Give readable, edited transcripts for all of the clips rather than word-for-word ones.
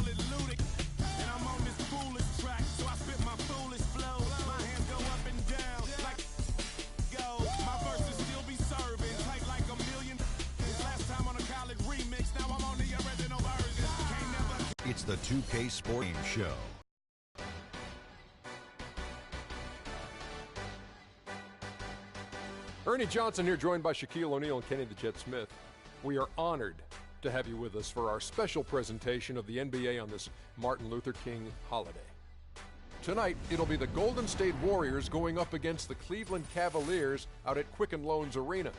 call it looting. And I'm on this foolish track, so I spit my foolish flow. My hands go up and down like go. My verses still be serving, tight like a million. Last time on a college remix, now I'm on the original version. Can't never. It's the 2K Sports Show. Ernie Johnson here, joined by Shaquille O'Neal and Kenny the Jet Smith. We are honored to have you with us for our special presentation of the NBA on this Martin Luther King holiday. Tonight, it'll be the Golden State Warriors going up against the Cleveland Cavaliers out at Quicken Loans Arena.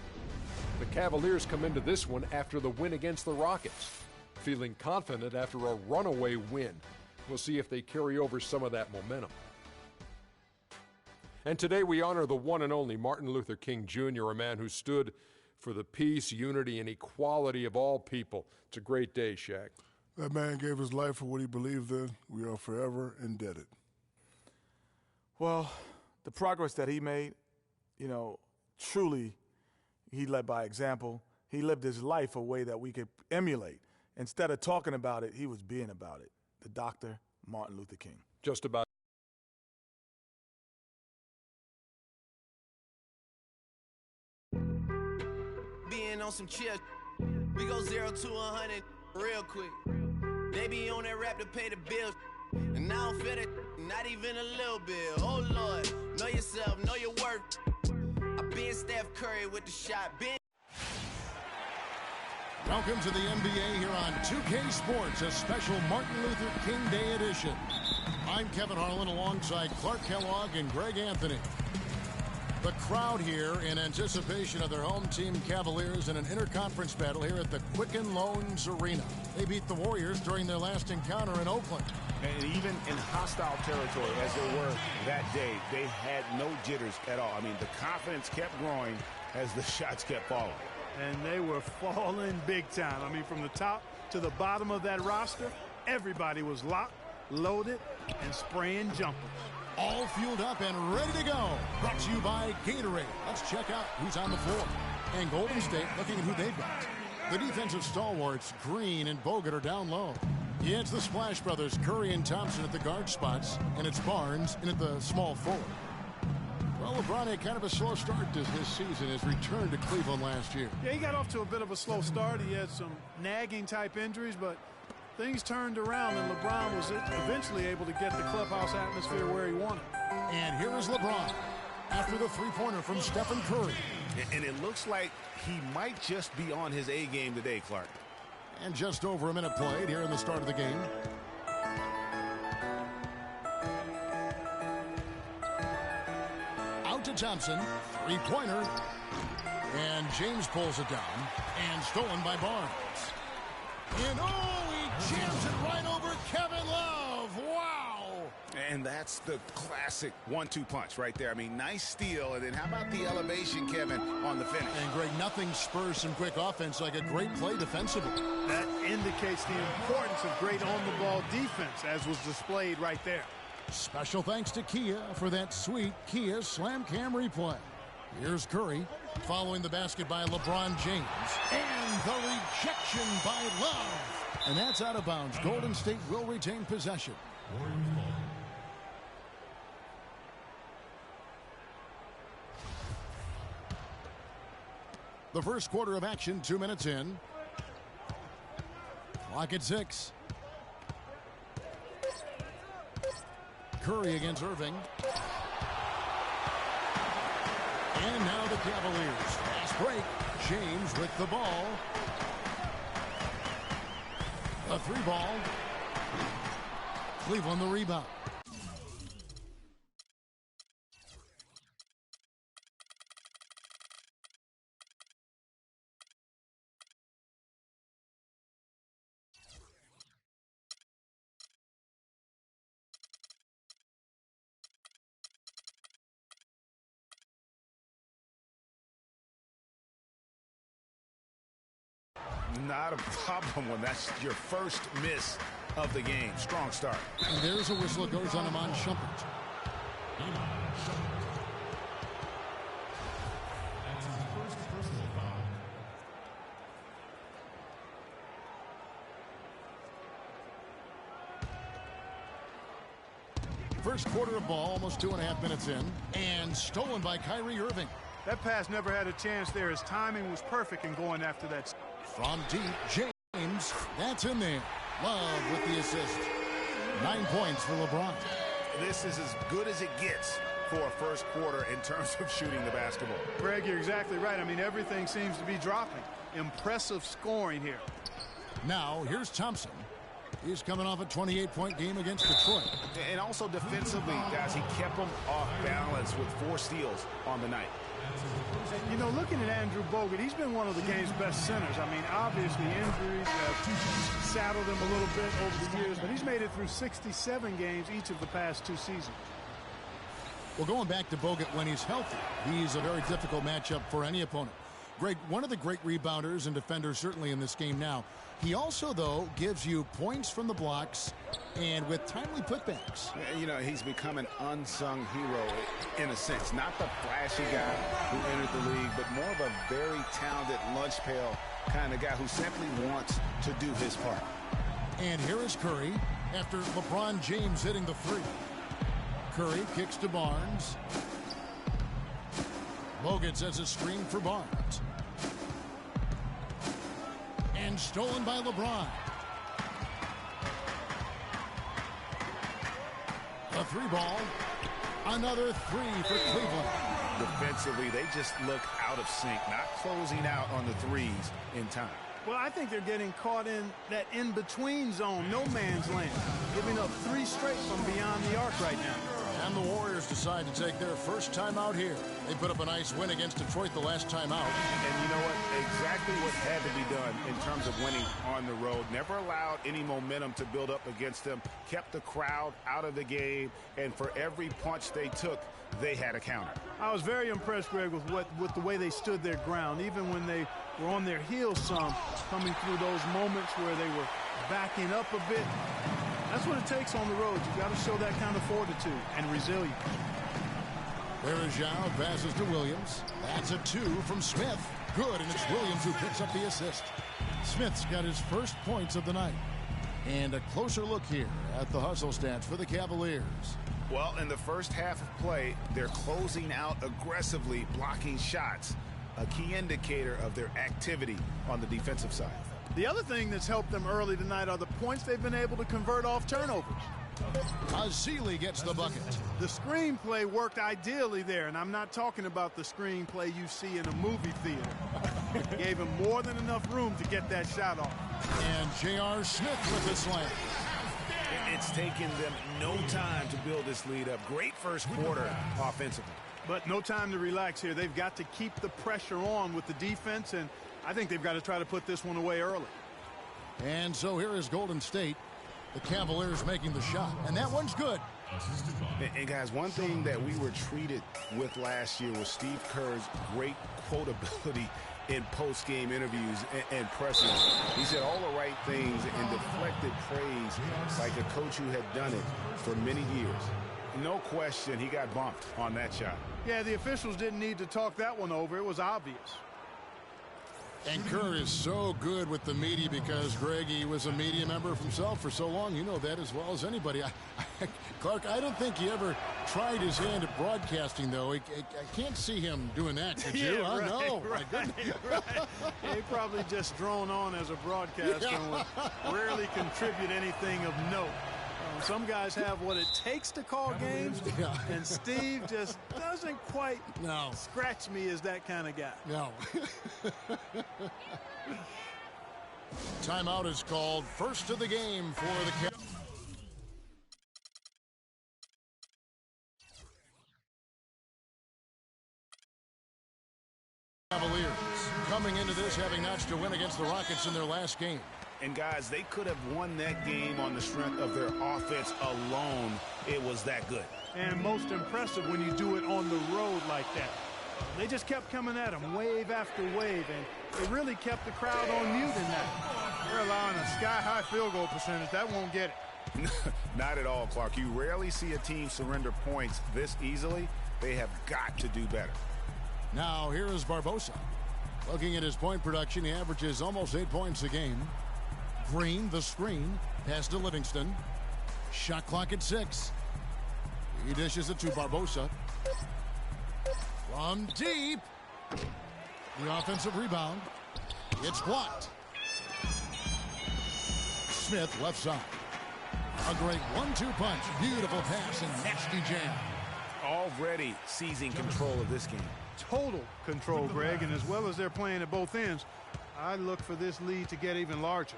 The Cavaliers come into this one after the win against the Rockets, feeling confident after a runaway win. We'll see if they carry over some of that momentum. And today we honor the one and only Martin Luther King Jr., a man who stood for the peace, unity, and equality of all people. It's a great day, Shaq. That man gave his life for what he believed in. We are forever indebted. Well, the progress that he made, truly he led by example. He lived his life a way that we could emulate. Instead of talking about it, he was being about it. The Dr. Martin Luther King. Just about. Being on some chill, we go 0 to 100 real quick. They be on that rap to pay the bills, and I don't feel it, not even a little bit. Oh Lord, know yourself, know your worth. I been Steph Curry with the shot. Welcome to the NBA here on 2K Sports, a special Martin Luther King Day edition. I'm Kevin Harlan alongside Clark Kellogg and Greg Anthony. The crowd here in anticipation of their home team Cavaliers in an interconference battle here at the Quicken Loans Arena. They beat the Warriors during their last encounter in Oakland. And even in hostile territory, as they were that day, they had no jitters at all. I mean, the confidence kept growing as the shots kept falling. And they were falling big time. I mean, from the top to the bottom of that roster, everybody was locked, loaded, and spraying jumpers. All fueled up and ready to go. Brought to you by Gatorade. Let's check out who's on the floor. And Golden State looking at who they've got. The defensive stalwarts, Green and Bogut, are down low. Yeah, it's the Splash Brothers, Curry and Thompson at the guard spots. And it's Barnes in at the small forward. Well, LeBron had kind of a slow start to his season, his return to Cleveland last year. Yeah, he got off to a bit of a slow start. He had some nagging type injuries, but things turned around, and LeBron was eventually able to get the clubhouse atmosphere where he wanted. And here is LeBron after the three-pointer from Stephen Curry. And it looks like he might just be on his A game today, Clark. And just over a minute played here in the start of the game. Out to Thompson, three-pointer. And James pulls it down, and stolen by Barnes. And he jams it right over Kevin Love. Wow. And that's the classic 1-2 punch right there. I mean, nice steal. And then how about the elevation, Kevin, on the finish? And, Greg, nothing spurs some quick offense like a great play defensively. That indicates the importance of great on-the-ball defense, as was displayed right there. Special thanks to Kia for that sweet Kia Slam Cam replay. Here's Curry, following the basket by LeBron James. And the rejection by Love. And that's out of bounds. Golden State will retain possession. The first quarter of action, 2 minutes in. Clock at 6. Curry against Irving. And now the Cavaliers. Fast break. James with the ball. A three ball. Cleveland the rebound. Not a problem when that's your first miss of the game. Strong start. And there's a whistle that goes on Iman Shumpert. first quarter of ball, almost 2.5 minutes in, and stolen by Kyrie Irving. That pass never had a chance there. His timing was perfect in going after that. From deep, James, that's in there. Love with the assist. 9 points for LeBron. This is as good as it gets for a first quarter in terms of shooting the basketball. Greg, you're exactly right. I mean, everything seems to be dropping. Impressive scoring here. Now, here's Thompson. He's coming off a 28-point game against Detroit. And also defensively, guys, he kept them off balance with 4 steals on the night. You know, looking at Andrew Bogut, he's been one of the game's best centers. I mean, obviously injuries have saddled him a little bit over the years, but he's made it through 67 games each of the past 2 seasons. Well, going back to Bogut when he's healthy, he's a very difficult matchup for any opponent. Greg, one of the great rebounders and defenders certainly in this game now. He also, though, gives you points from the blocks and with timely putbacks. You know, he's become an unsung hero in a sense. Not the flashy guy who entered the league, but more of a very talented lunch pail kind of guy who simply wants to do his part. And here is Curry after LeBron James hitting the 3. Curry kicks to Barnes. Bogut sets a screen for Barnes. And stolen by LeBron. A 3 ball. Another 3 for Cleveland. Defensively, they just look out of sync, not closing out on the threes in time. Well, I think they're getting caught in that in-between zone, no man's land, giving up 3 straight from beyond the arc right now. And the Warriors decide to take their first time out here. They put up a nice win against Detroit the last time out. And you know what? Exactly what had to be done in terms of winning on the road. Never allowed any momentum to build up against them. Kept the crowd out of the game. And for every punch they took, they had a counter. I was very impressed, Greg, with the way they stood their ground, even when they were on their heels some, coming through those moments where they were backing up a bit. That's what it takes on the road. You've got to show that kind of fortitude and resilience. There is Zhao, passes to Williams. That's a 2 from Smith. Good, and it's Williams who picks up the assist. Smith's got his first points of the night. And a closer look here at the hustle stats for the Cavaliers. Well, in the first half of play, they're closing out aggressively, blocking shots, a key indicator of their activity on the defensive side. The other thing that's helped them early tonight are the points they've been able to convert off turnovers. Azili gets the bucket. The screenplay worked ideally there, and I'm not talking about the screenplay you see in a movie theater. Gave him more than enough room to get that shot off. And J.R. Smith with the slam. It's taken them no time to build this lead up. Great first quarter offensively. But no time to relax here. They've got to keep the pressure on with the defense, and I think they've got to try to put this one away early. And so here is Golden State. The Cavaliers making the shot, and that one's good. And guys, one thing that we were treated with last year was Steve Kerr's great quotability in post-game interviews and pressers. He said all the right things and deflected praise like a coach who had done it for many years. No question he got bumped on that shot. Yeah, the officials didn't need to talk that one over. It was obvious. And Kerr is so good with the media because, Greg, he was a media member himself for so long. You know that as well as anybody. Clark, I don't think he ever tried his hand at broadcasting, though. I can't see him doing that, could you? Yeah, right, No. Right. Yeah, he probably just drone on as a broadcaster and would rarely contribute anything of note. Some guys have what it takes to call games, and Steve just doesn't quite scratch me as that kind of guy. No. Timeout is called. First of the game for the Cavaliers. Coming into this having notched a win against the Rockets in their last game. And guys, they could have won that game on the strength of their offense alone. It was that good. And most impressive when you do it on the road like that. They just kept coming at them wave after wave, and they really kept the crowd on mute in that. They're allowing a sky-high field goal percentage. That won't get it. Not at all, Clark. You rarely see a team surrender points this easily. They have got to do better. Now here is Barbosa. Looking at his point production, he averages almost 8 points a game. Green, the screen, pass to Livingston. Shot clock at 6. He dishes it to Barbosa. From deep. The offensive rebound. It's blocked. Smith left side. A great 1-2 punch. Beautiful pass and nasty jam. Already seizing control of this game. Total control, Greg, and as well as they're playing at both ends, I look for this lead to get even larger.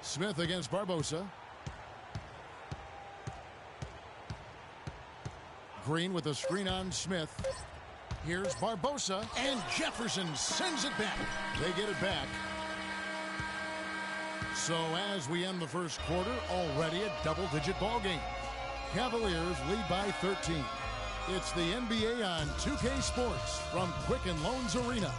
Smith against Barbosa. Green with a screen on Smith. Here's Barbosa, and Jefferson sends it back. They get it back. So as we end the first quarter, already a double-digit ball game. Cavaliers lead by 13. It's the NBA on 2K Sports from Quicken Loans Arena.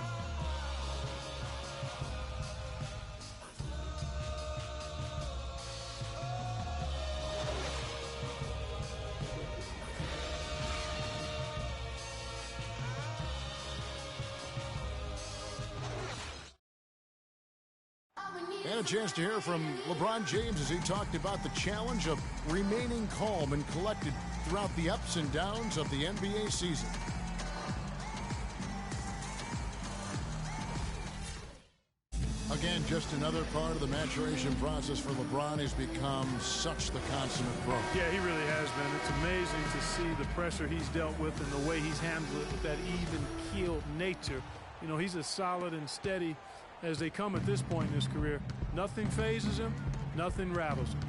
And a chance to hear from LeBron James as he talked about the challenge of remaining calm and collected throughout the ups and downs of the NBA season. Again, just another part of the maturation process for LeBron. He's become such the consummate pro. Yeah, he really has been. It's amazing to see the pressure he's dealt with and the way he's handled it with that even-keeled nature. You know, he's as solid and steady as they come at this point in his career. Nothing phases him, nothing rattles him.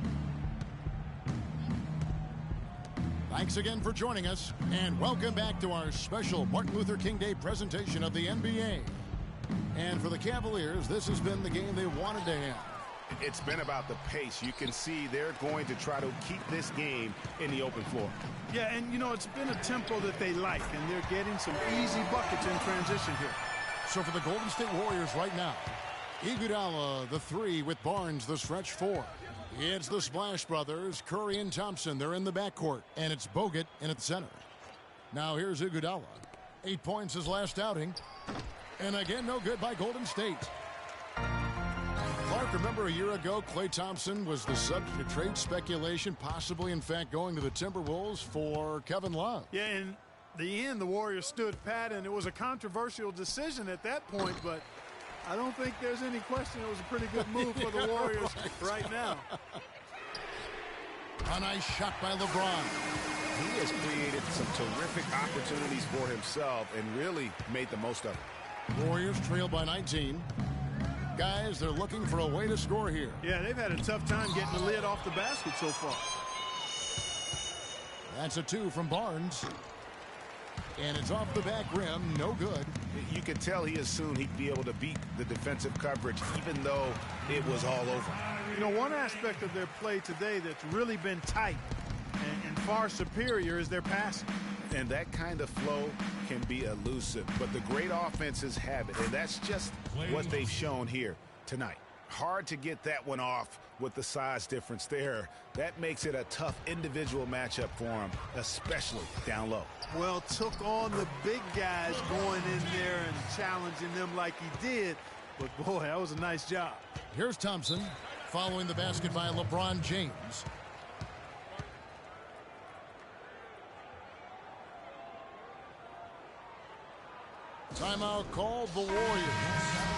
Thanks again for joining us, and welcome back to our special Martin Luther King Day presentation of the NBA. And for the Cavaliers, this has been the game they wanted to have. It's been about the pace. You can see they're going to try to keep this game in the open floor. Yeah, and you know, it's been a tempo that they like, and they're getting some easy buckets in transition here. So for the Golden State Warriors right now, Iguodala, the 3 with Barnes, the stretch 4. It's the Splash Brothers, Curry and Thompson. They're in the backcourt, and it's Bogut in at the center. Now here's Iguodala. 8 points his last outing. And again, no good by Golden State. Clark, remember a year ago, Klay Thompson was the subject of trade speculation, possibly, in fact, going to the Timberwolves for Kevin Love. Yeah, in the end, the Warriors stood pat, and it was a controversial decision at that point, but I don't think there's any question it was a pretty good move for the Warriors right now. A nice shot by LeBron. He has created some terrific opportunities for himself and really made the most of it. Warriors trail by 19. Guys, they're looking for a way to score here. Yeah, they've had a tough time getting the lid off the basket so far. That's a 2 from Barnes. And it's off the back rim, no good. You could tell he assumed he'd be able to beat the defensive coverage even though it was all over. You know, one aspect of their play today that's really been tight and far superior is their passing. And that kind of flow can be elusive, but the great offenses have it, and that's just what they've shown here tonight. Hard to get that one off with the size difference there. That makes it a tough individual matchup for him, especially down low. Well, took on the big guys going in there and challenging them like he did, but boy, that was a nice job. Here's Thompson following the basket by LeBron James. Timeout called the Warriors.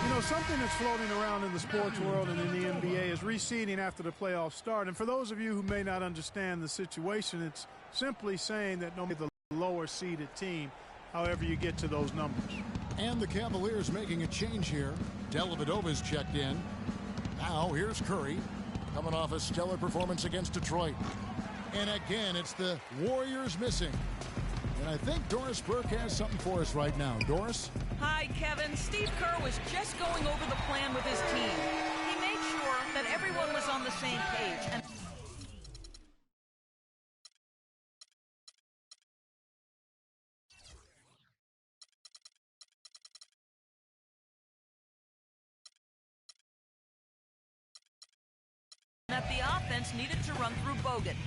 You know, something that's floating around in the sports world and in the NBA is reseeding after the playoffs start. And for those of you who may not understand the situation, it's simply saying that no matter the lower seeded team, however you get to those numbers. And the Cavaliers making a change here. Dellavedova's checked in. Now here's Curry coming off a stellar performance against Detroit. And again, it's the Warriors missing. And I think Doris Burke has something for us right now. Doris? Hi, Kevin. Steve Kerr was just going over the plan with his team. He made sure that everyone was on the same page. And that the offense needed to run through Bogut.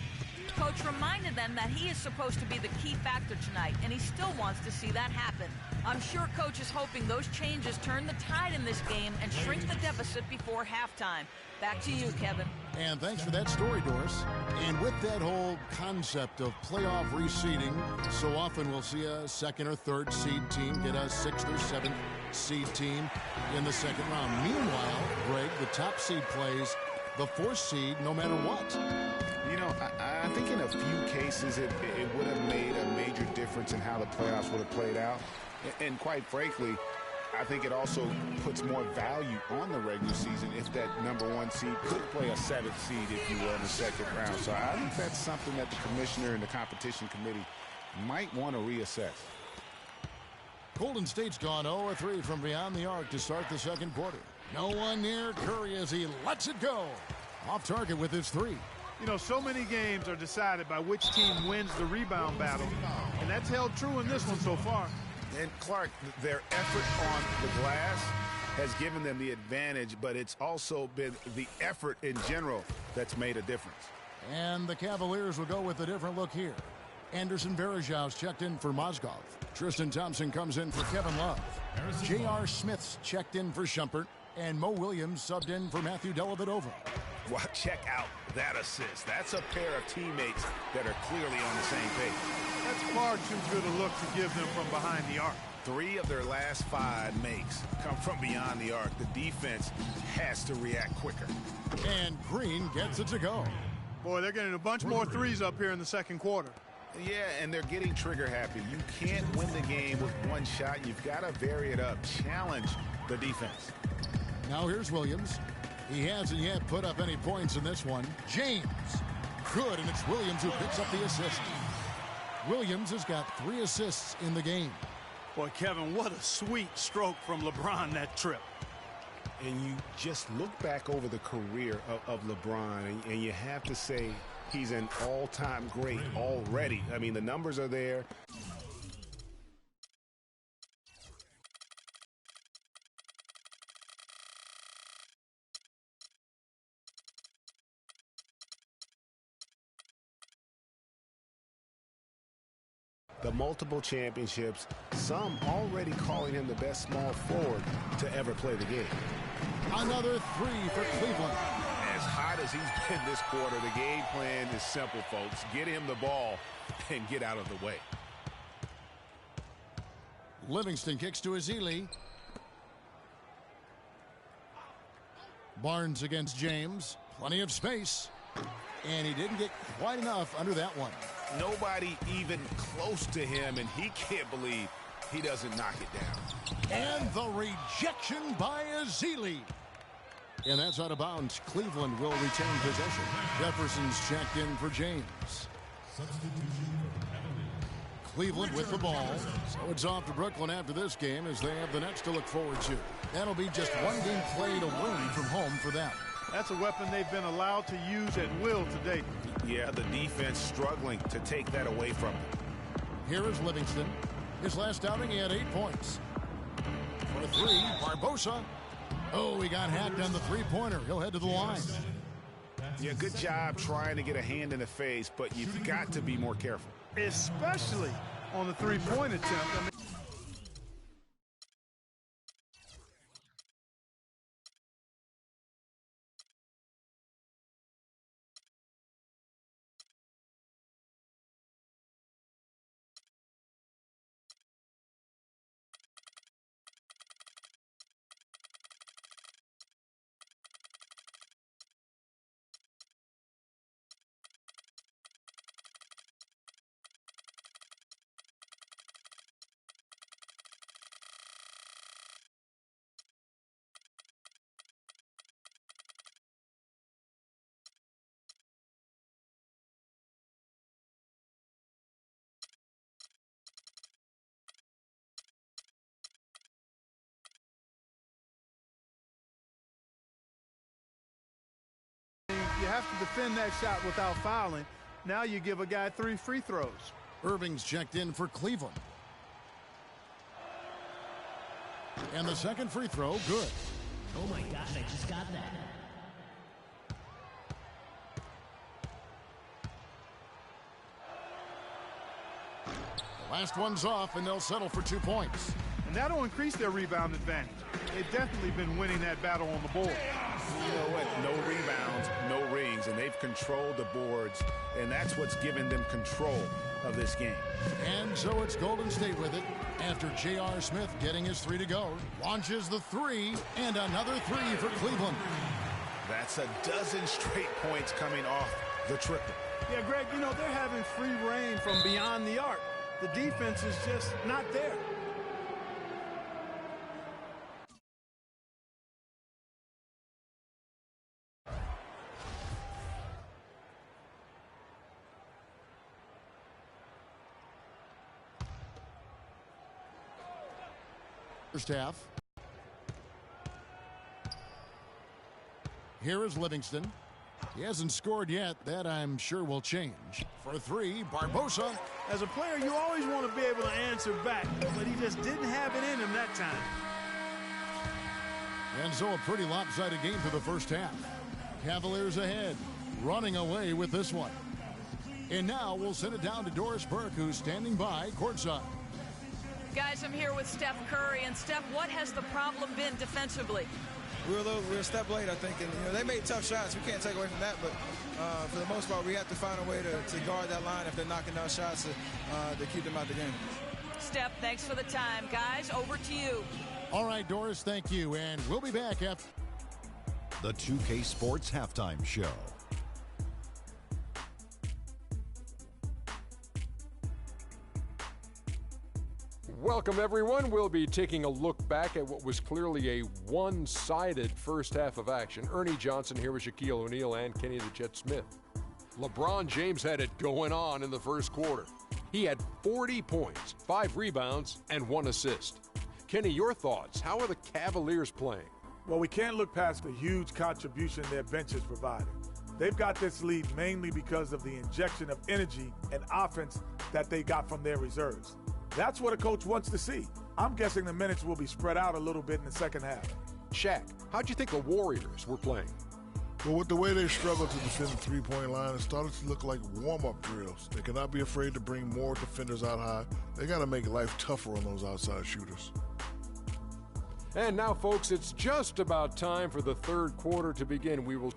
Coach reminded them that he is supposed to be the key factor tonight, and he still wants to see that happen. I'm sure Coach is hoping those changes turn the tide in this game and shrink the deficit before halftime. Back to you, Kevin. And thanks for that story, Doris. And with that whole concept of playoff reseeding, so often we'll see a second or third seed team get a sixth or seventh seed team in the second round. Meanwhile, Greg, the top seed plays the fourth seed no matter what. You know, I think in a few cases it would have made a major difference in how the playoffs would have played out. And quite frankly, I think it also puts more value on the regular season if that #1 seed could play a 7th seed, if you will, in the second round. So I think that's something that the commissioner and the competition committee might want to reassess. Golden State's gone 0-3 from beyond the arc to start the second quarter. No one near Curry as he lets it go. Off target with his three. You know, so many games are decided by which team wins the rebound battle, and that's held true in this one so far. And Clark, their effort on the glass has given them the advantage, but it's also been the effort in general that's made a difference. And the Cavaliers will go with a different look here. Anderson Varejau's checked in for Mozgov. Tristan Thompson comes in for Kevin Love. J.R. Smith's checked in for Shumpert. And Mo Williams subbed in for Matthew Dellavedova. Well, check out that assist. That's a pair of teammates that are clearly on the same page. That's far too good a look to give them from behind the arc. 3 of their last 5 makes come from beyond the arc. The defense has to react quicker. And Green gets it to go. Boy, they're getting a bunch more threes up here in the second quarter. Yeah, and they're getting trigger happy. You can't win the game with one shot. You've got to vary it up. Challenge the defense. Now here's Williams. He hasn't yet put up any points in this one. James. Good, and it's Williams who picks up the assist. Williams has got 3 assists in the game. Boy, Kevin, what a sweet stroke from LeBron that trip. And you just look back over the career of LeBron, and you have to say he's an all-time great already. I mean, the numbers are there. The multiple championships, some already calling him the best small forward to ever play the game. Another 3 for Cleveland. As hot as he's been this quarter, the game plan is simple, folks. Get him the ball and get out of the way. Livingston kicks to Ezeli. Barnes against James. Plenty of space. And he didn't get quite enough under that one. Nobody even close to him, and he can't believe he doesn't knock it down. And the rejection by Ezeli. And that's out of bounds. Cleveland will retain possession. Jefferson's checked in for James. Cleveland with the ball. So it's off to Brooklyn after this game as they have the next to look forward to. That'll be just one game played away from home for them. That's a weapon they've been allowed to use at will to date. Yeah, the defense struggling to take that away from them. Here is Livingston. His last outing, he had 8 points. For 3, Barbosa. Oh, he got hacked on the three-pointer. He'll head to the line. Yeah, good job trying to get a hand in the face, but you've got to be more careful. Especially on the three-point attempt. I mean, you have to defend that shot without fouling. Now you give a guy 3 free throws. Irving's checked in for Cleveland. And the second free throw, good. Oh my God, I just got that. The last one's off, and they'll settle for 2 points. and that'll increase their rebound advantage. They've definitely been winning that battle on the board. You know what? No rebounds, no rings, and they've controlled the boards, and that's what's given them control of this game. And so it's Golden State with it after J.R. Smith getting his 3 to go. Launches the 3, and another 3 for Cleveland. That's a dozen straight points coming off the triple. Yeah, Greg, you know, they're having free reign from beyond the arc. The defense is just not there. First half. Here is Livingston. He hasn't scored yet. That, I'm sure, will change. For 3, Barbosa. As a player, you always want to be able to answer back, but he just didn't have it in him that time. And so a pretty lopsided game for the first half. Cavaliers ahead, running away with this one. And now we'll send it down to Doris Burke, who's standing by courtside. Guys, I'm here with Steph Curry. And Steph, what has the problem been defensively? We're a step late, I think, and they made tough shots. We can't take away from that, but for the most part, we have to find a way to guard that line if they're knocking down shots to keep them out the game. Steph, thanks for the time. Guys, over to you. All right, Doris, thank you, and we'll be back after the 2K Sports Halftime Show. Welcome, everyone. We'll be taking a look back at what was clearly a one-sided first half of action. Ernie Johnson here with Shaquille O'Neal and Kenny the Jet Smith. LeBron James had it going on in the first quarter. He had 40 points, 5 rebounds, and 1 assist. Kenny, your thoughts? How are the Cavaliers playing? Well, we can't look past the huge contribution their bench has provided. They've got this lead mainly because of the injection of energy and offense that they got from their reserves. That's what a coach wants to see. I'm guessing the minutes will be spread out a little bit in the second half. Shaq, how'd you think the Warriors were playing? Well, with the way they struggled to defend the three-point line, it started to look like warm-up drills. They cannot be afraid to bring more defenders out high. They got to make life tougher on those outside shooters. And now, folks, it's just about time for the third quarter to begin. We will...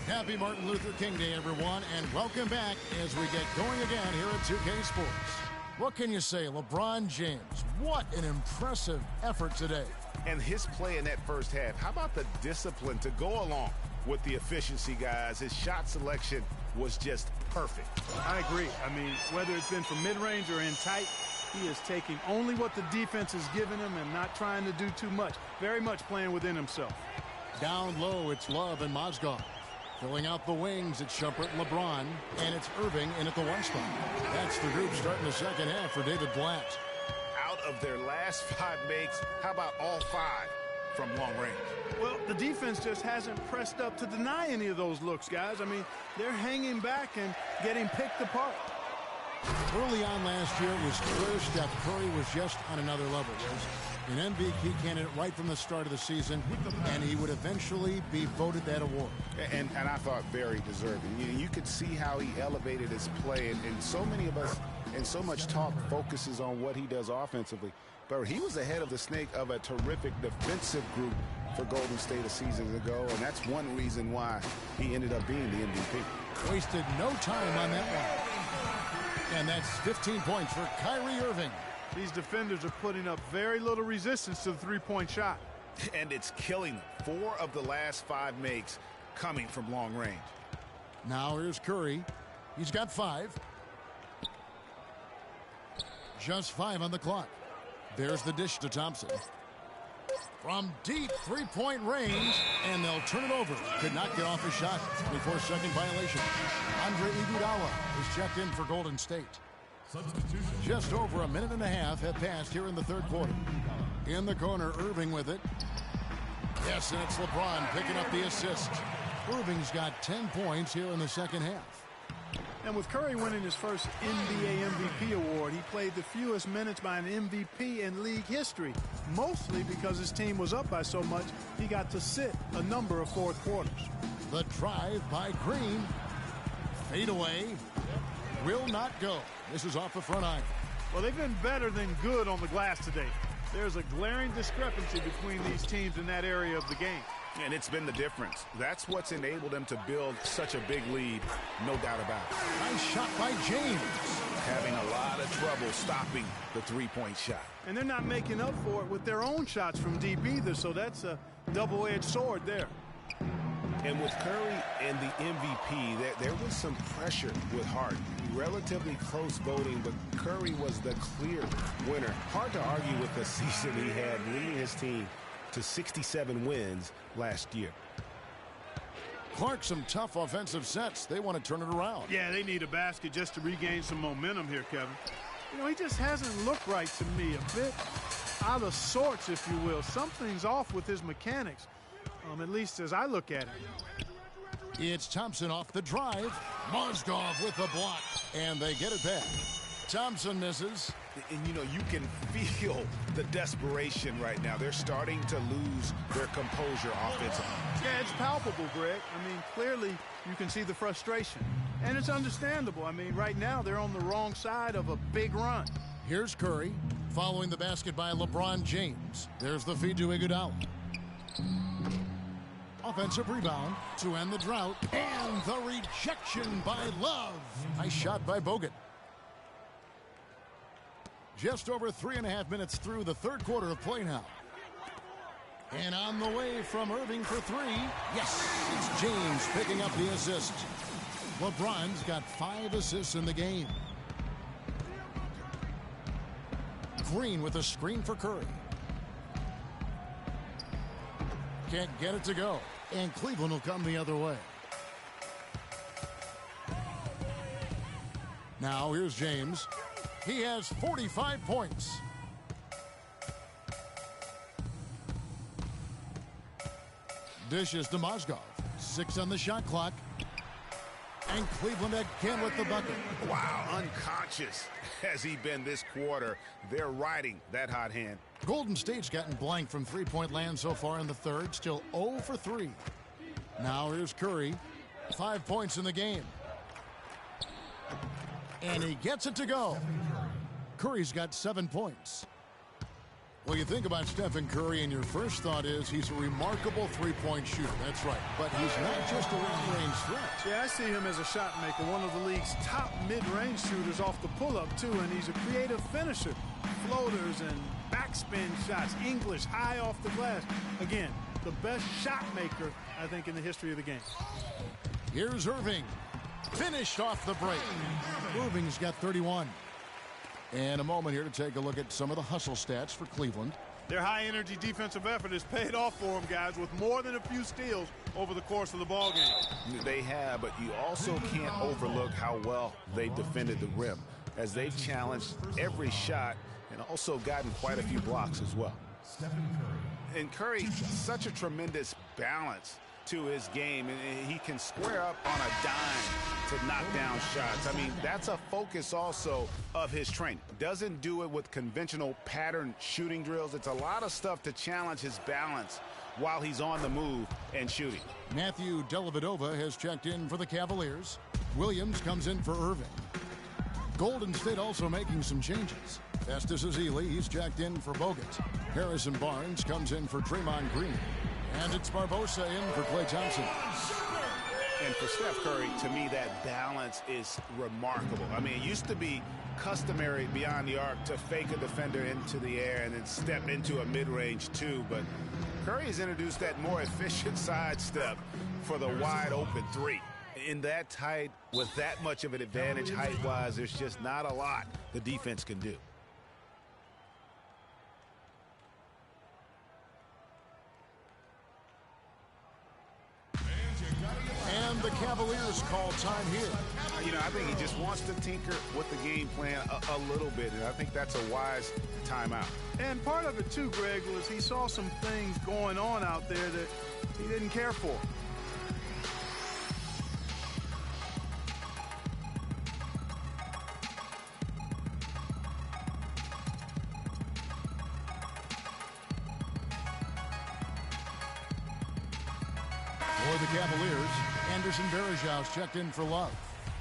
Happy Martin Luther King Day, everyone, and welcome back as we get going again here at 2K Sports. What can you say, LeBron James? What an impressive effort today. And his play in that first half, how about the discipline to go along with the efficiency, guys? His shot selection was just perfect. I agree. I mean, whether it's been from mid-range or in tight, he is taking only what the defense has given him and not trying to do too much. Very much playing within himself. Down low, it's Love and Mozgov. Filling out the wings, it's Shumpert and LeBron, and it's Irving in at the 1 spot. That's the group starting the second half for David Blatt. Out of their last 5 makes, how about all 5 from long range? Well, the defense just hasn't pressed up to deny any of those looks, guys. I mean, they're hanging back and getting picked apart. Early on last year, it was clear Steph Curry was just on another level. Was an MVP candidate right from the start of the season, and he would eventually be voted that award. And I thought very deserving. You could see how he elevated his play, and so many of us, and so much talk focuses on what he does offensively. But he was ahead of the snake of a terrific defensive group for Golden State a season ago, and that's one reason why he ended up being the MVP. Wasted no time on that one. And that's 15 points for Kyrie Irving. These defenders are putting up very little resistance to the three-point shot. And it's killing them. 4 of the last 5 makes coming from long range. Now here's Curry. He's got 5. Just 5 on the clock. There's the dish to Thompson. From deep three-point range, and they'll turn it over. Could not get off his shot. 24-second violation. Andre Iguodala is checked in for Golden State. Just over a minute and a half have passed here in the third quarter. In the corner, Irving with it. Yes, and it's LeBron picking up the assist. Irving's got 10 points here in the second half. And with Curry winning his first NBA MVP award, he played the fewest minutes by an MVP in league history, mostly because his team was up by so much he got to sit a number of fourth quarters. The drive by Green. Fade away. Will not go. This is off the front iron. Well, they've been better than good on the glass today. There's a glaring discrepancy between these teams in that area of the game. And it's been the difference. That's what's enabled them to build such a big lead, no doubt about it. Nice shot by James. Having a lot of trouble stopping the three-point shot. And they're not making up for it with their own shots from deep either, so that's a double-edged sword there. And with Curry and the MVP, there was some pressure with Harden. Relatively close voting, but Curry was the clear winner. Hard to argue with the season he had, leading his team to 67 wins last year. Clark, some tough offensive sets. They want to turn it around. Yeah, they need a basket just to regain some momentum here, Kevin. You know, he just hasn't looked right to me. A bit out of sorts, if you will. Something's off with his mechanics, at least as I look at it. It's Thompson off the drive. Mozgov with the block, and they get it back. Thompson misses. And, you know, you can feel the desperation right now. They're starting to lose their composure offensively. Yeah, it's palpable, Greg. I mean, clearly you can see the frustration. And it's understandable. I mean, right now they're on the wrong side of a big run. Here's Curry following the basket by LeBron James. There's the feed to Iguodala. Offensive rebound to end the drought. And the rejection by Love. Nice shot by Bogut. Just over 3.5 minutes through the third quarter of play now. And on the way from Irving for three. Yes, it's James picking up the assist. LeBron's got 5 assists in the game. Green with a screen for Curry. Can't get it to go. And Cleveland will come the other way. Now here's James. He has 45 points. Dishes to Mozgov. 6 on the shot clock. And Cleveland again with the bucket. Wow, unconscious has he been this quarter. They're riding that hot hand. Golden State's gotten blank from three-point land so far in the third. Still 0 for 3. Now here's Curry. 5 points in the game. And he gets it to go. Curry's got 7 points. Well, you think about Stephen Curry, and your first thought is he's a remarkable three-point shooter. That's right. But he's not just a long-range threat. Yeah, I see him as a shot maker, one of the league's top mid-range shooters off the pull-up, too, and he's a creative finisher. Floaters and backspin shots, English, high off the glass. Again, the best shot maker, I think, in the history of the game. Here's Irving. Finished off the break. Irving's got 31. And a moment here to take a look at some of the hustle stats for Cleveland. Their high-energy defensive effort has paid off for them, guys, with more than a few steals over the course of the ballgame. They have, but you also can't overlook how well they defended the rim, as they've challenged every shot and also gotten quite a few blocks as well. And Curry, such a tremendous balance to his game, and he can square up on a dime to knock down shots. I mean, that's a focus also of his training. Doesn't do it with conventional pattern shooting drills. It's a lot of stuff to challenge his balance while he's on the move and shooting. Matthew Dellavedova has checked in for the Cavaliers. Williams comes in for Irving. Golden State also making some changes. Festus Ezeli, he's checked in for Bogut. Harrison Barnes comes in for Draymond Green. And it's Barbosa in for Klay Thompson. And for Steph Curry, to me, that balance is remarkable. I mean, it used to be customary beyond the arc to fake a defender into the air and then step into a mid-range two. But Curry has introduced that more efficient sidestep for the wide-open three. In that tight, with that much of an advantage height-wise, there's just not a lot the defense can do. And the Cavaliers call time here. You know, I think he just wants to tinker with the game plan a little bit, and I think that's a wise timeout. And part of it, too, Greg, was he saw some things going on out there that he didn't care for. the Cavaliers, Anderson Varejau's checked in for Love.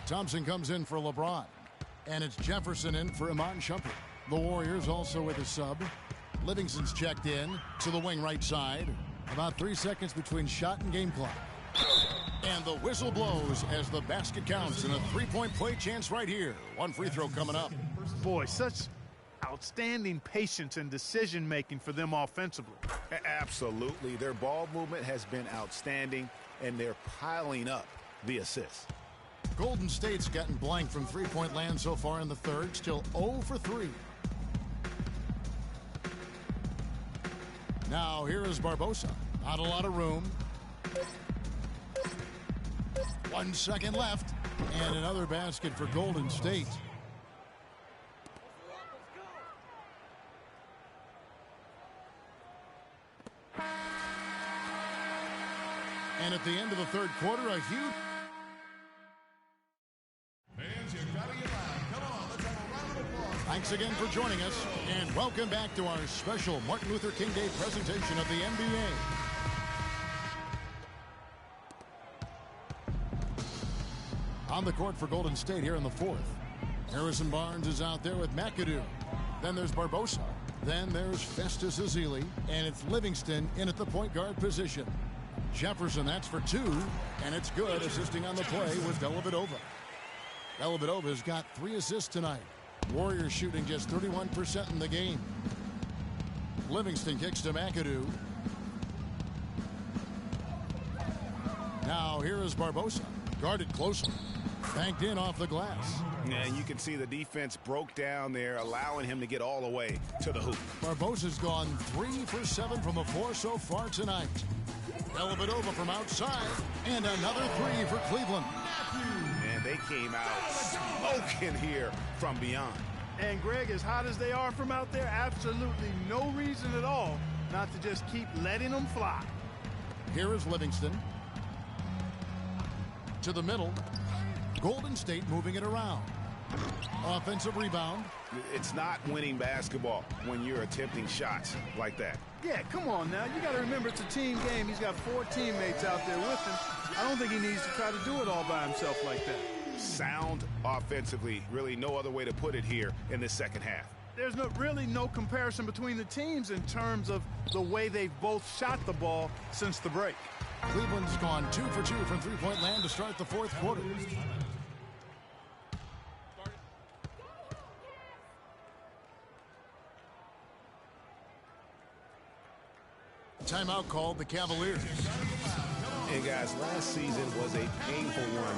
Thompson comes in for LeBron. And it's Jefferson in for Iman Shumpert. The Warriors also with a sub. Livingston's checked in to the wing right side. About 3 seconds between shot and game clock. And the whistle blows as the basket counts and a three-point play chance right here. One free throw coming up. Boy, such outstanding patience and decision-making for them offensively. Absolutely. Their ball movement has been outstanding, and they're piling up the assists. Golden State's gotten blank from three-point land so far in the third. Still 0 for 3. Now here is Barbosa. Not a lot of room. 1 second left. And another basket for Golden State. And at the end of the third quarter, a huge... Thanks again for joining us, and welcome back to our special Martin Luther King Day presentation of the NBA. On the court for Golden State here in the fourth. Harrison Barnes is out there with McAdoo. Then there's Barbosa. Then there's Festus Ezeli, and it's Livingston in at the point guard position. Jefferson, that's for 2, and it's good. Assisting on the play was Dellavedova. Dellavedova's got 3 assists tonight. Warriors shooting just 31% in the game. Livingston kicks to McAdoo. Now here is Barbosa. Guarded closely. Banked in off the glass. And you can see the defense broke down there, allowing him to get all the way to the hoop. Barbosa's gone 3 for 7 from the floor so far tonight. Dellavedova from outside. And another 3 for Cleveland. And they came out smoking here from beyond. And Greg, as hot as they are from out there, absolutely no reason at all not to just keep letting them fly. Here is Livingston. To the middle. Golden State moving it around. Offensive rebound. It's not winning basketball when you're attempting shots like that. Yeah, come on now. You got to remember it's a team game. He's got 4 teammates out there with him. I don't think he needs to try to do it all by himself like that. Sound offensively. Really no other way to put it here in the second half. There's really no comparison between the teams in terms of the way they've both shot the ball since the break. Cleveland's gone 2 for 2 from three-point land to start the fourth quarter. Timeout called the Cavaliers. And guys, last season was a painful one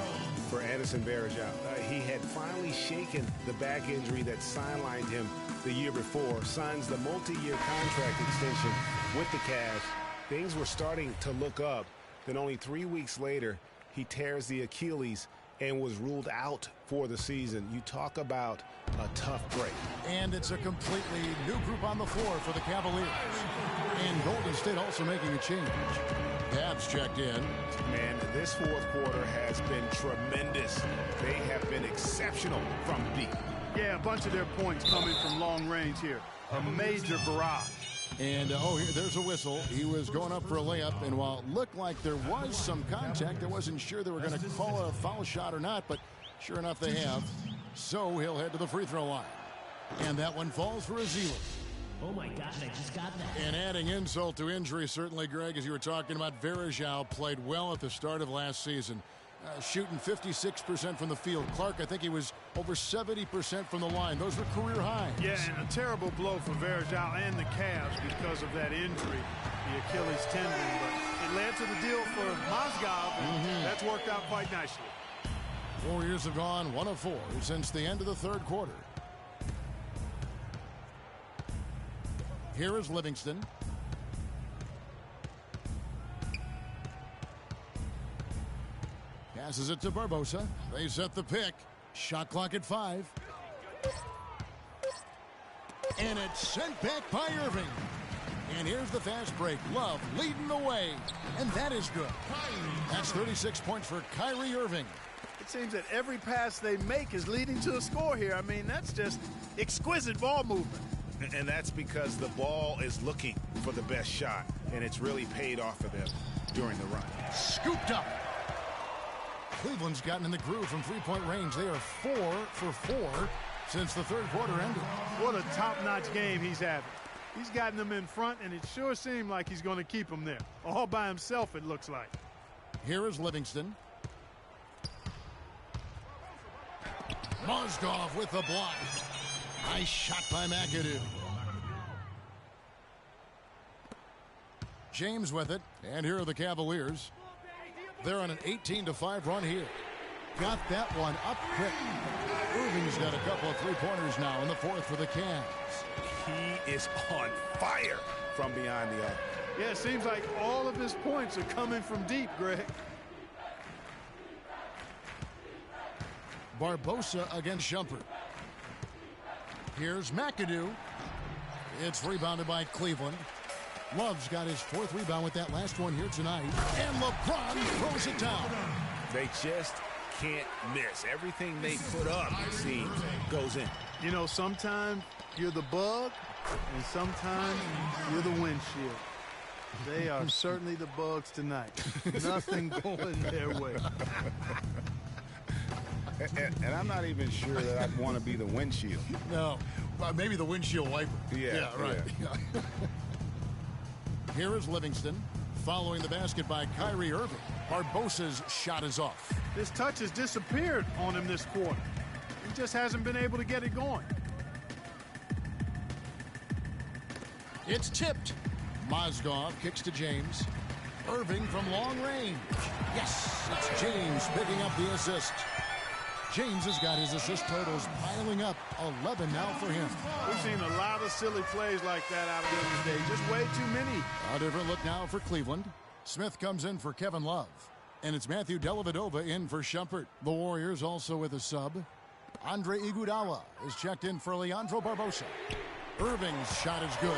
for Anderson Varejau. He had finally shaken the back injury that sidelined him the year before, signs the multi-year contract extension with the Cavs. Things were starting to look up. Then only 3 weeks later, he tears the Achilles and was ruled out for the season. You talk about a tough break. And it's a completely new group on the floor for the Cavaliers. And Golden State also making a change. Cavs checked in. Man, this fourth quarter has been tremendous. They have been exceptional from deep. Yeah, a bunch of their points coming from long range here. A major barrage. And, there's a whistle. He was going up for a layup, and while it looked like there was some contact, I wasn't sure they were going to call a foul shot or not, but sure enough they have. So he'll head to the free throw line. And that one falls for Ezeli. Oh, my God, I just got that. And adding insult to injury, certainly, Greg, as you were talking about, Varejau played well at the start of last season. Shooting 56% from the field. Clark, I think he was over 70% from the line. Those were career highs. Yeah, and a terrible blow for Varejau and the Cavs because of that injury, the Achilles tendon. But it led to the deal for Mozgov, and that's worked out quite nicely. Warriors have gone 1 of 4 since the end of the third quarter. Here is Livingston. Passes it to Barbosa. They set the pick. Shot clock at 5. And it's sent back by Irving. And here's the fast break. Love leading the way. And that is good. That's 36 points for Kyrie Irving. It seems that every pass they make is leading to a score here. I mean, that's just exquisite ball movement. And that's because the ball is looking for the best shot. and it's really paid off for them during the run. Scooped up. Cleveland's gotten in the groove from three-point range. They are 4 for 4 since the third quarter ended. What a top-notch game he's having. He's gotten them in front, and it sure seemed like he's going to keep them there. All by himself, it looks like. Here is Livingston. Mozgov with the block. Nice shot by McAdoo. James with it, and here are the Cavaliers. They're on an 18-5 run here. Got that one up quick. Irving's got a couple of three-pointers now in the fourth for the Cavs. He is on fire from beyond the arc. Yeah, it seems like all of his points are coming from deep, Greg. Barbosa against Shumpert. Here's McAdoo. It's rebounded by Cleveland. Love's got his fourth rebound with that last one here tonight. And LeBron throws it down. They just can't miss. Everything they put up, it seems, goes in. You know, sometimes you're the bug, and sometimes you're the windshield. They are certainly the bugs tonight. Nothing going their way. And I'm not even sure that I'd want to be the windshield. No, maybe the windshield wiper. Yeah, right. Yeah. Here is Livingston, following the basket by Kyrie Irving. Barbosa's shot is off. This touch has disappeared on him this quarter. He just hasn't been able to get it going. It's tipped. Mozgov kicks to James. Irving from long range. Yes, it's James picking up the assist. James has got his assist totals piling up. 11 now for him. We've seen a lot of silly plays like that out of him today. Just way too many. A different look now for Cleveland. Smith comes in for Kevin Love. And it's Matthew Dellavedova in for Shumpert. The Warriors also with a sub. Andre Iguodala is checked in for Leandro Barbosa. Irving's shot is good.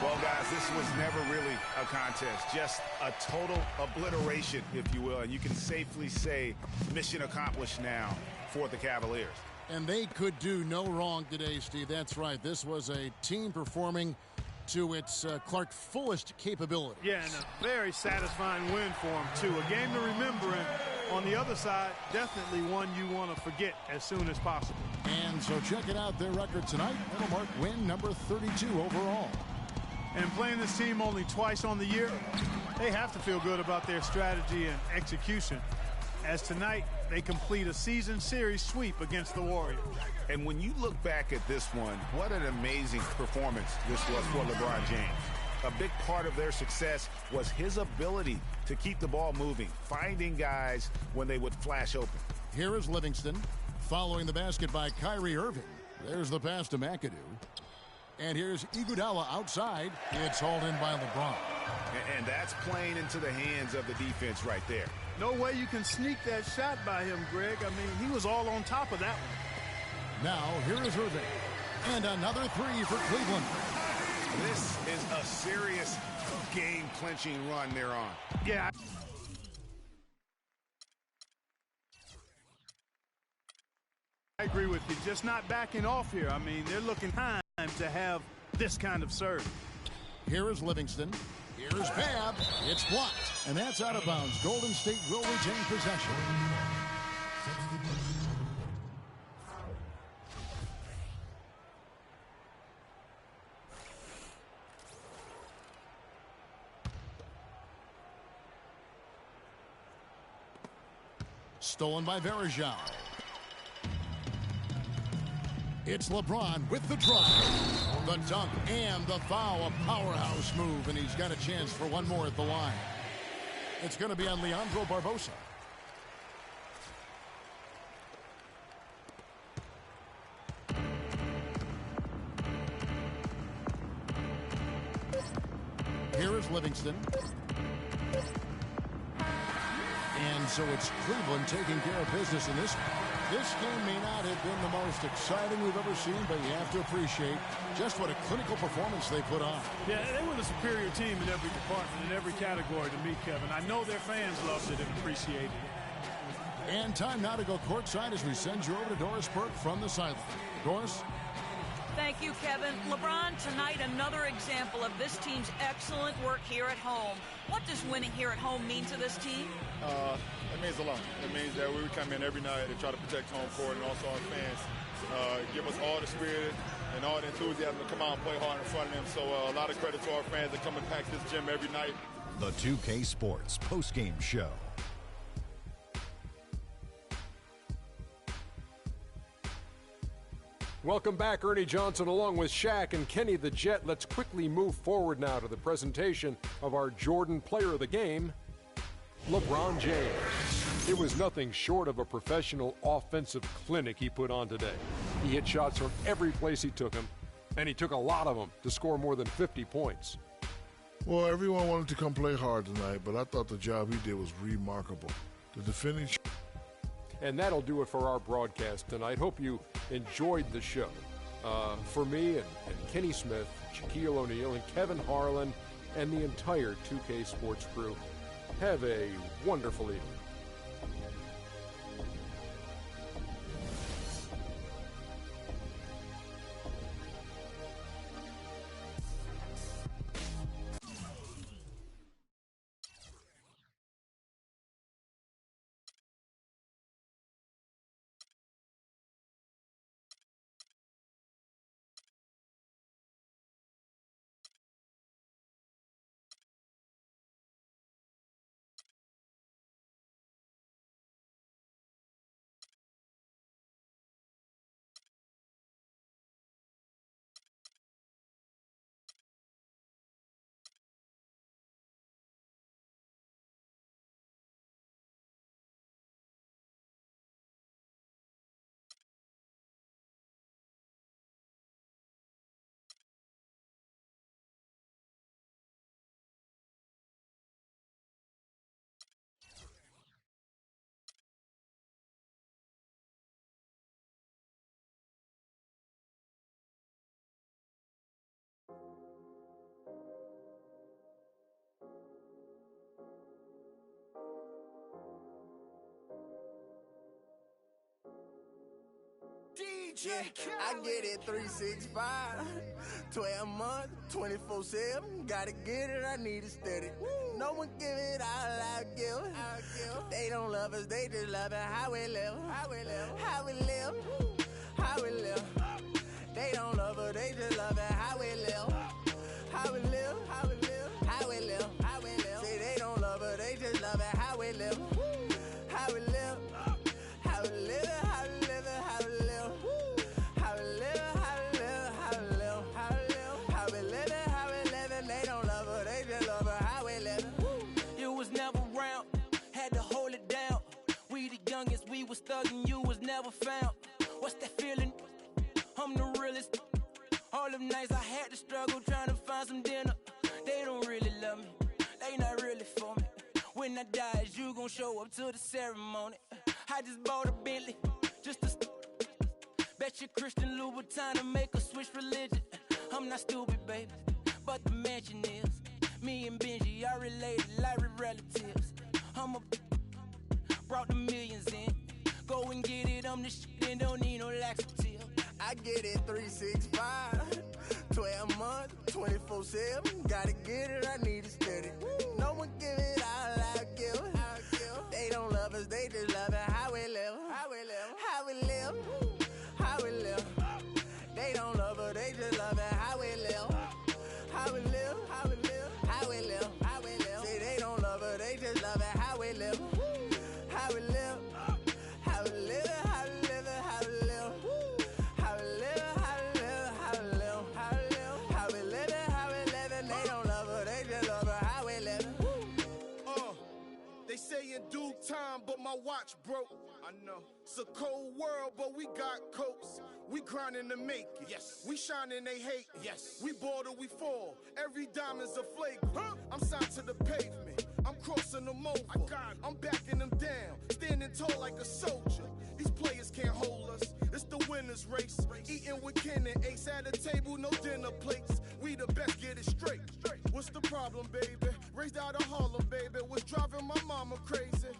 Well, guys, this was never really a contest. Just a total obliteration, if you will. And you can safely say mission accomplished now for the Cavaliers. And they could do no wrong today, Steve. That's right. This was a team performing to its Clark fullest capability. Yeah, and a very satisfying win for him, too. A game to remember, and on the other side, definitely one you want to forget as soon as possible. And so check it out, their record tonight. That'll mark win number 32 overall. And playing this team only twice on the year, they have to feel good about their strategy and execution. As tonight, they complete a season series sweep against the Warriors. And when you look back at this one, what an amazing performance this was for LeBron James. A big part of their success was his ability to keep the ball moving, finding guys when they would flash open. Here is Livingston, following the basket by Kyrie Irving. There's the pass to McAdoo. And here's Iguodala outside. It's hauled in by LeBron. And that's playing into the hands of the defense right there. No way you can sneak that shot by him, Greg. I mean, he was all on top of that one. Now, here is Irving. And another three for Cleveland. This is a serious game-clinching run they're on. Yeah. I agree with you. Just not backing off here. I mean, they're looking time to have this kind of serve. Here is Livingston. Here's Babb. It's blocked. And that's out of bounds. Golden State will retain possession. Stolen by Varejao. It's LeBron with the drive, the dunk, and the foul. A powerhouse move, and he's got a chance for one more at the line. It's going to be on Leandro Barbosa. Here is Livingston. And so it's Cleveland taking care of business in this one. This game may not have been the most exciting we've ever seen, but you have to appreciate just what a clinical performance they put on. Yeah, they were the superior team in every department, in every category to me, Kevin. I know their fans loved it and appreciated it. And time now to go courtside as we send you over to Doris Burke from the sideline. Doris? Thank you, Kevin. LeBron, tonight another example of this team's excellent work here at home. What does winning here at home mean to this team? It means a lot. It means that we come in every night and try to protect home court, and also our fans give us all the spirit and all the enthusiasm to come out and play hard in front of them. So a lot of credit to our fans that come and pack this gym every night. The 2K Sports postgame show. Welcome back, Ernie Johnson, along with Shaq and Kenny the Jet. Let's quickly move forward now to the presentation of our Jordan Player of the Game, LeBron James. It was nothing short of a professional offensive clinic he put on today. He hit shots from every place he took them, and he took a lot of them to score more than 50 points. Well, everyone wanted to come play hard tonight, but I thought the job he did was remarkable. The defending... And that'll do it for our broadcast tonight. Hope you enjoyed the show. For me and Kenny Smith, Shaquille O'Neal, and Kevin Harlan, and the entire 2K Sports crew, have a wonderful evening. Yeah, I get it 365, 12 months, 24/7. Gotta get it, I need it steady. No one give it all I give. They don't love us, they just love it how we live. How we live, how we live, how we live. They don't love us, they just love it how we live. How we live, how we live, how we live, how we live. Say they don't love us, they just love it how we live. How we live, how we live, how we live, how we live. We was thuggin', you was never found. What's that feeling? I'm the realest. All them nights I had to struggle trying to find some dinner. They don't really love me, they not really for me. When I die, is you gon' show up to the ceremony? I just bought a Bentley, just to bet you Christian Louboutin to make a switch religion. I'm not stupid, baby, but the mansion is. Me and Benji are related like we're relatives. Brought the millions in. Go and get it, I'm the shit and don't need no laxative. I get it 365, 12 months, 24/7. Gotta get it, I need it steady. No one give it all I give. They don't love us, they just love it how we live. How we live, how we live, how we live. They don't love us, they just love it how we live. How we live, how we live, how we live, how we live. Say they don't love us, they just love it how we live. How we live, how we live, how we live, how we live, how we live, how we live, how we live, how we live, how we live, and they don't love her, they just love her, how we live. They say in due time, but my watch broke. I know. It's a cold world, but we got coats. We grinding to make it. Yes. We shining, they hate. Yes. We ball or we fall. Every diamond's a flagrant. I'm signed to the pavement. I'm crossing them over. I'm backing them down. Standing tall like a soldier. These players can't hold us. It's the winner's race. Eating with Ken and Ace at a table, no dinner plates. We the best, get it straight. What's the problem, baby? Raised out of Harlem, baby. What's driving my mama crazy?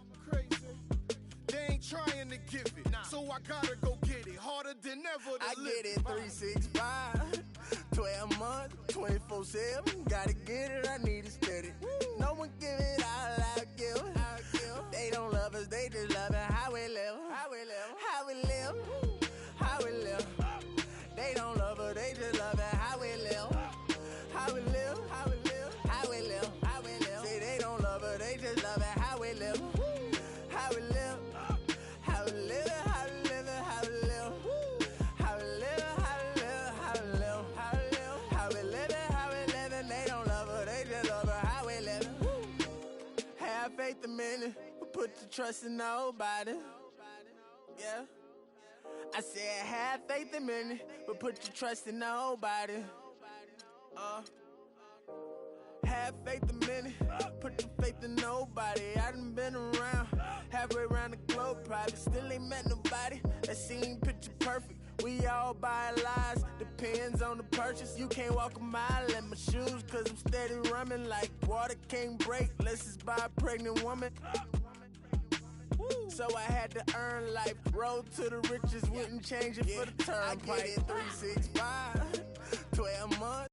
They ain't trying to give it, so I gotta go get it. Harder than ever to I live. get it 365, 12 months, 24/7. Gotta get it, I need it steady. No one give it all I give. They don't love us, they just love it how we live. How we live, how we live, how we live. They don't love us, they just love it how we live. How we live, how we live, how we live, how we live. Say they don't love us, they just love it how we live. How we live, how we live, how we live, how we live. How we live, how we live, how we live, how we live. How we live it, how we live it. They don't love us, they just love it how we live. Have faith a minute, but put your trust in nobody. Yeah. I said have faith a minute, but put your trust in nobody. Have faith a minute, put your faith in nobody. I done been around, halfway around the globe, probably still ain't met nobody that seem picture perfect. We all buy lies, depends on the purchase. You can't walk a mile in my shoes, cause I'm steady running like water can't break. Let's just buy a pregnant woman. So I had to earn life, road to the riches, wouldn't change it for the turnpike. I get it 365, 12 months.